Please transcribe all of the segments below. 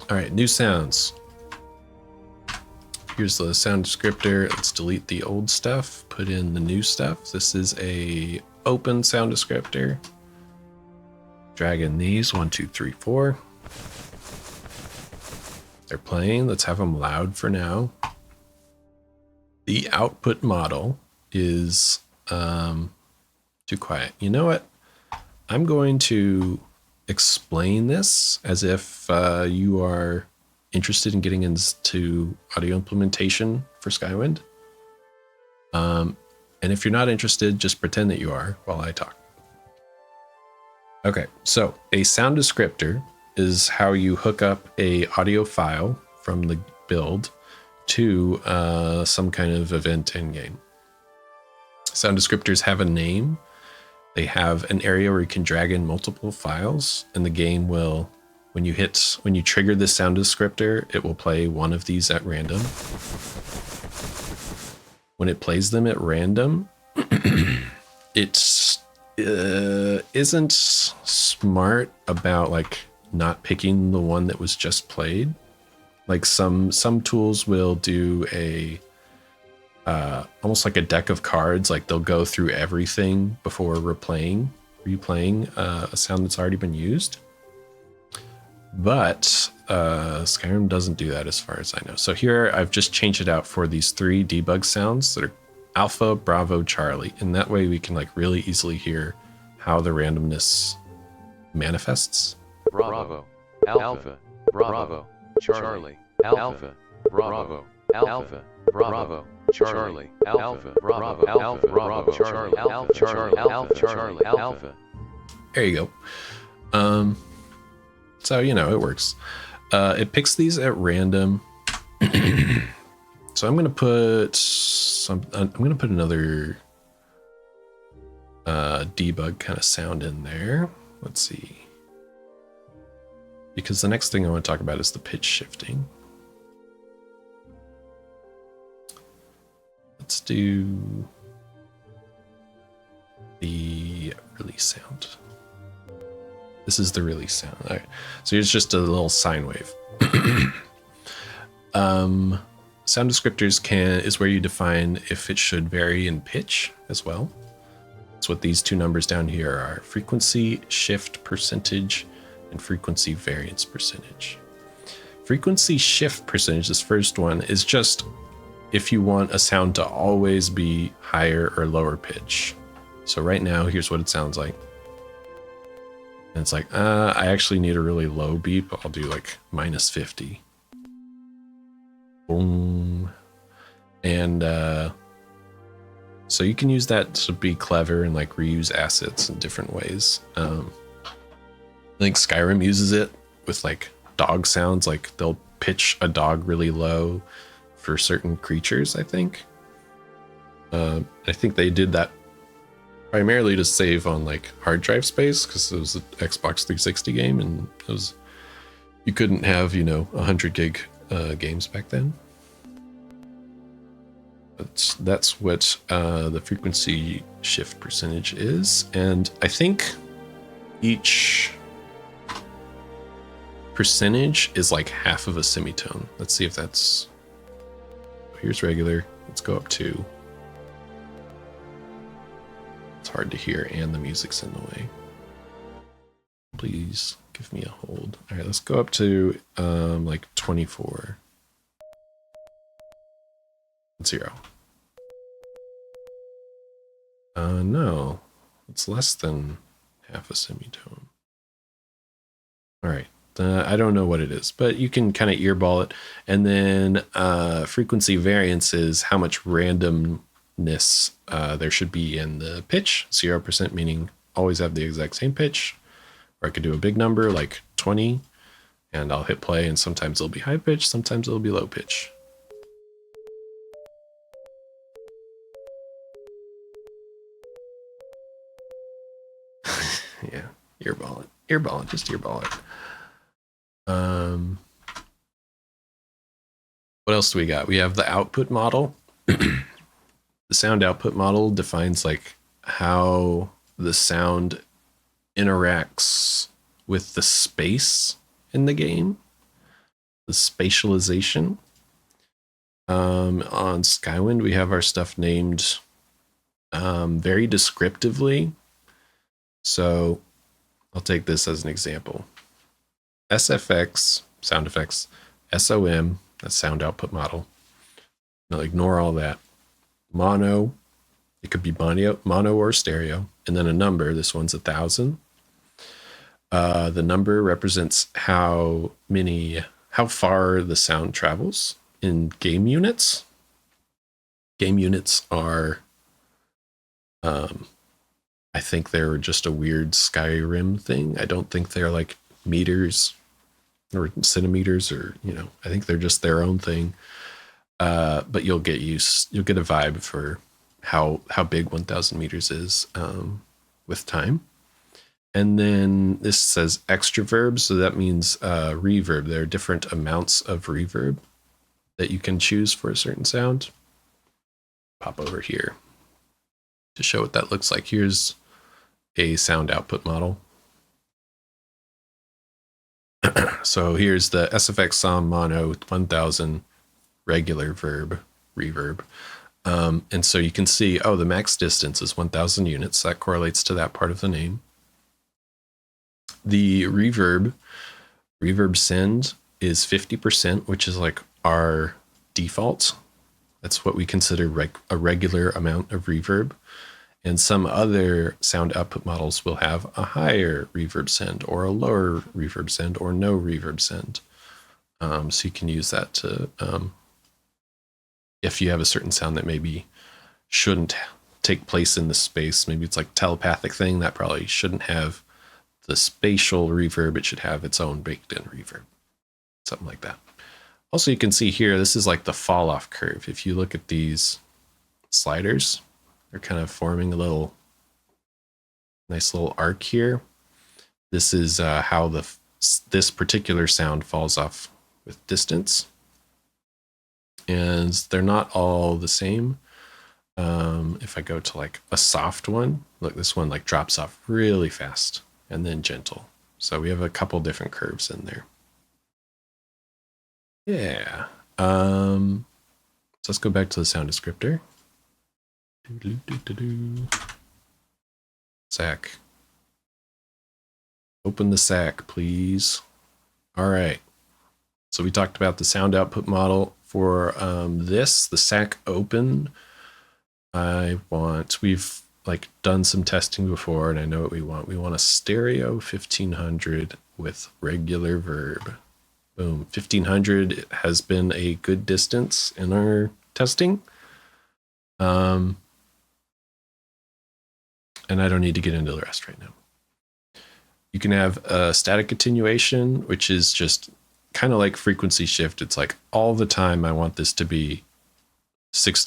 All right, new sounds. Here's the sound descriptor. Let's delete the old stuff, put in the new stuff. This is a open sound descriptor. Drag in these, 1, 2, 3, 4. They're playing. Let's have them loud for now. The output model is too quiet. You know what? I'm going to explain this as if you are interested in getting into audio implementation for Skywind. And if you're not interested, just pretend that you are while I talk. Okay, so a sound descriptor is how you hook up a audio file from the build to some kind of event in game. Sound descriptors have a name. They have an area where you can drag in multiple files, and the game will, when you trigger this sound descriptor, it will play one of these at random. When it plays them at random, it isn't smart about like not picking the one that was just played. Like some tools will do a almost like a deck of cards. Like they'll go through everything before replaying a sound that's already been used. But Skyrim doesn't do that as far as I know. So here I've just changed it out for these 3 debug sounds that are Alpha, Bravo, Charlie. And that way we can like really easily hear how the randomness manifests. Bravo, Alpha, Bravo, Charlie, Alpha, Bravo, Alpha, Bravo, Charlie, Alpha, Bravo, Alpha, Bravo, Charlie, Alpha, Charlie, Alpha, Charlie, Alpha. There you go. So, you know, it works. It picks these at random. So I'm going to put another debug kind of sound in there. Let's see. Because the next thing I want to talk about is the pitch shifting. Let's do the release sound. This is the release sound. All right. So here's just a little sine wave. Sound descriptors is where you define if it should vary in pitch as well. That's what these 2 numbers down here are: frequency shift percentage and frequency variance percentage. Frequency shift percentage, this first one, is just if you want a sound to always be higher or lower pitch. So right now, here's what it sounds like. And it's like, I actually need a really low beep. I'll do like -50. Boom. And so you can use that to be clever and like reuse assets in different ways. I think Skyrim uses it with like dog sounds. Like they'll pitch a dog really low for certain creatures, I think. I think they did that primarily to save on like hard drive space, because it was an Xbox 360 game and it was, you couldn't have, 100 gig games back then. That's what the frequency shift percentage is. And I think each percentage is like half of a semitone. Let's see if that's, here's regular. Let's go up to, it's hard to hear and the music's in the way. Please give me a hold. All right, let's go up to like 24. 0. No, it's less than half a semitone. All right, I don't know what it is, but you can kind of earball it. And then frequency variance is how much randomness there should be in the pitch. 0% meaning always have the exact same pitch. Or I could do a big number like 20 and I'll hit play, and sometimes it'll be high pitch, sometimes it'll be low pitch. Yeah, earball it, just earball it. What else do we got? We have the output model. The sound output model defines like how the sound interacts with the space in the game. the spatialization. On Skywind, we have our stuff named very descriptively. So I'll take this as an example. SFX, sound effects, SOM, that's sound output model. Now ignore all that. Mono, it could be mono or stereo, and then a number. This one's 1,000. The number represents how far the sound travels in game units. Game units are, I think they're just a weird Skyrim thing. I don't think they're like meters or centimeters, or I think they're just their own thing. But you'll get a vibe for how big 1,000 meters is with time. And then this says extra verb, so that means reverb. There are different amounts of reverb that you can choose for a certain sound. Pop over here to show what that looks like. Here's a sound output model. So here's the SFX SOM mono 1,000 regular verb reverb. And so you can see, the max distance is 1,000 units. That correlates to that part of the name. The reverb send is 50%, which is like our default. That's what we consider a regular amount of reverb. And some other sound output models will have a higher reverb send or a lower reverb send or no reverb send. So you can use that to, if you have a certain sound that maybe shouldn't take place in the space, maybe it's like telepathic thing that probably shouldn't have the spatial reverb, it should have its own baked in reverb, something like that. Also, you can see here, this is like the fall off curve. If you look at these sliders, they're kind of forming a nice little arc here. This is how this particular sound falls off with distance. And they're not all the same. If I go to like a soft one, look, this one like drops off really fast and then gentle. So we have a couple different curves in there. Yeah. So let's go back to the sound descriptor. Sack. Open the sack, please. All right. So we talked about the sound output model for the sack open. We've like done some testing before, and I know what we want. We want a stereo 1500 with regular verb. Boom. 1500 has been a good distance in our testing. And I don't need to get into the rest right now. You can have a static attenuation, which is just kind of like frequency shift. It's like all the time I want this to be 6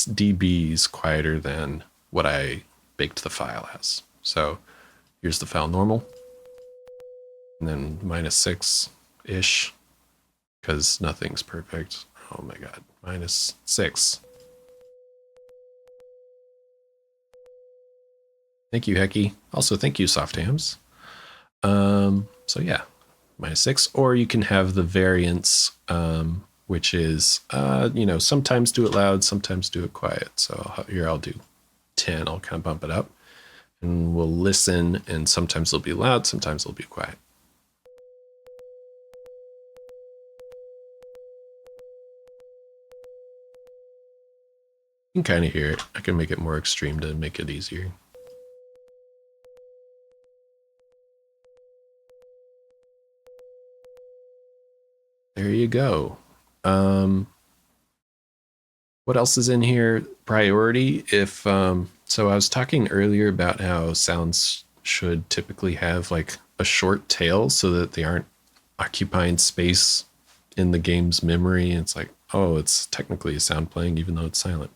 dBs quieter than what I baked the file as. So here's the file normal. And then -6-ish, because nothing's perfect. Oh my God, -6. Thank you, Hecky. Also, thank you, Soft Hams. So yeah, -6, or you can have the variance, which is, sometimes do it loud, sometimes do it quiet. So here I'll do 10, I'll kind of bump it up and we'll listen, and sometimes it'll be loud, sometimes it'll be quiet. You can kind of hear it. I can make it more extreme to make it easier. There you go. What else is in here? Priority. So I was talking earlier about how sounds should typically have like a short tail so that they aren't occupying space in the game's memory. It's like, it's technically a sound playing even though it's silent.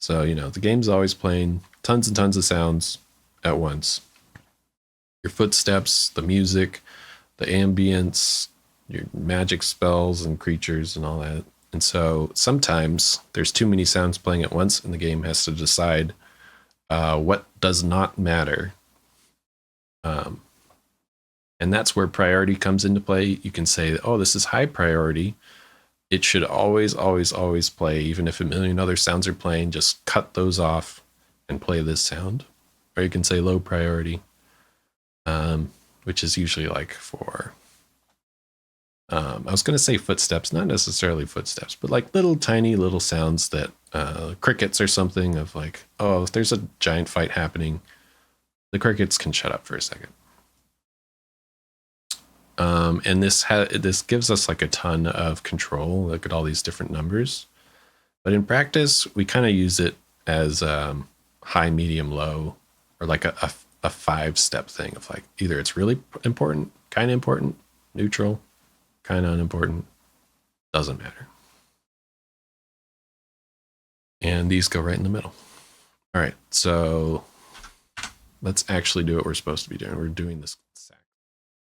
So, the game's always playing tons and tons of sounds at once. Your footsteps, the music, the ambience, your magic spells and creatures and all that. And so sometimes there's too many sounds playing at once and the game has to decide what does not matter. And that's where priority comes into play. You can say, oh, this is high priority. It should always, always, always play. Even if a million other sounds are playing, just cut those off and play this sound. Or you can say low priority, which is usually like for, I was going to say footsteps, not necessarily footsteps, but like little tiny little sounds that crickets or something of like, oh, if there's a giant fight happening, the crickets can shut up for a second. And this gives us like a ton of control. Look at all these different numbers. But in practice, we kind of use it as high, medium, low, or like a 5-step thing of like either it's really important, kind of important, neutral, kind of unimportant, doesn't matter. And these go right in the middle. All right, so let's actually do what we're supposed to be doing. We're doing this